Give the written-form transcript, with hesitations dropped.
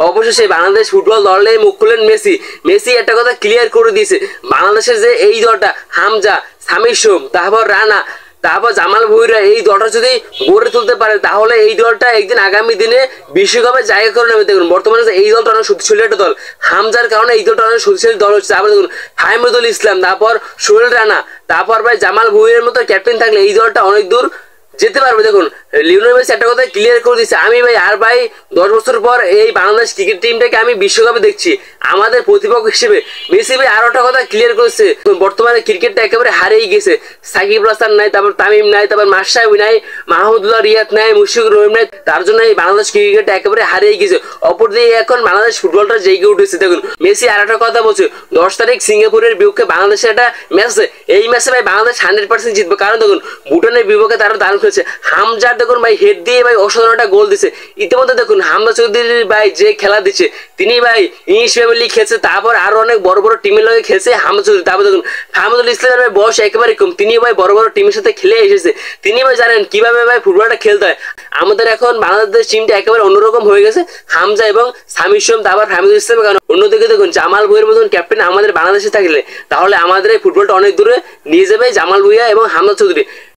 অবশ্যই সেই বাংলাদেশ ফুটবল দলে মুখ খুলেন মেসি। মেসি একটা কথা ক্লিয়ার করে দিয়েছে, বাংলাদেশের যে এই দলটা হামজা, সামির সোম, তারপর রানা, তারপর জামাল ভুঁইয়া, এই দলটা যদি গড়ে তুলতে পারে তাহলে এই দলটা একদিন আগামী দিনে বিশ্বকাপে জায়গা করে নেবে। দেখুন বর্তমানে এই দলটা অনেক শক্তিশালী একটা দল, হামজার কারণে এই দলটা অনেক শক্তিশালী দল হচ্ছে। তারপর দেখুন ফাহিমুদুল ইসলাম, তারপর সোহেল রানা, তারপর ভাই জামাল ভুঁইয়ার মতো ক্যাপ্টেন থাকলে এই দলটা অনেক দূর যেতে পারবে। দেখুন লিওনেল মেসি একটা কথা ক্লিয়ার করে দিচ্ছে, আমি ভাই আর ভাই 10 বছর পর এই বাংলাদেশ ক্রিকেট টিমটাকে আমি বিশ্বকাপে দেখছি আমাদের প্রতিপক্ষ হিসেবে। মেসি ভাই আরো একটা কথা ক্লিয়ার করেছে, বর্তমানে ক্রিকেটটা একেবারে হারিয়ে গেছে। সাকিব আল হাসান নাই, তারপর তামিম নাই, তারপর মাশরাফি নাই, মাহমুদুল্লাহ রিয়াদ নাই, মুশফিকুর রহিম নাই, তার জন্য এই বাংলাদেশ ক্রিকেটটা একেবারে হারিয়ে গেছে। অপরদিকে এখন বাংলাদেশ ফুটবলটা জেগে উঠেছে। দেখুন মেসি আর একটা কথা বলছে, 10 তারিখ সিঙ্গাপুরের বিপক্ষে বাংলাদেশের একটা ম্যাচ আছে, এই ম্যাচে ভাই বাংলাদেশ 100% জিতবে। কারণ দেখুন ভুটানের বিপক্ষে তারা দারুণ খেলছে। হামজার দেখুন ভাই হেড দিয়ে ভাই অসাধারণ একটা গোল দিছে। ইতিমধ্যে দেখুন হামজা চৌধুরীর ভাই যে খেলা দিচ্ছে, তিনি ভাই ইংলিশ প্রিমিয়ার লিগ খেলছে, তারপর আরো অনেক বড় বড় টিমের লগে খেলছে হামজা চৌধুরী। তারপর দেখুন ফাহমুদুল ইসলামের ভাই বয়স একেবারে কম, তিনি ভাই বড় বড় টিমের সাথে খেলে এসেছে, তিনি ভাই জানেন কিভাবে ভাই ফুটবলটা খেলতে হয়। আমাদের এখন বাংলাদেশ টিমটা একেবারে অন্যরকম হয়ে গেছে হামজা এবং সামির সোম, তারপর ফাহমুদুল ইসলামের কারণে। অন্যদিকে দেখুন জামাল ভুঁইয়ার মতন ক্যাপ্টেন আমাদের বাংলাদেশে থাকলে তাহলে আমাদের এই ফুটবলটা অনেক দূরে নিয়ে যাবে জামাল ভুঁইয়া এবং হামজা চৌধুরী।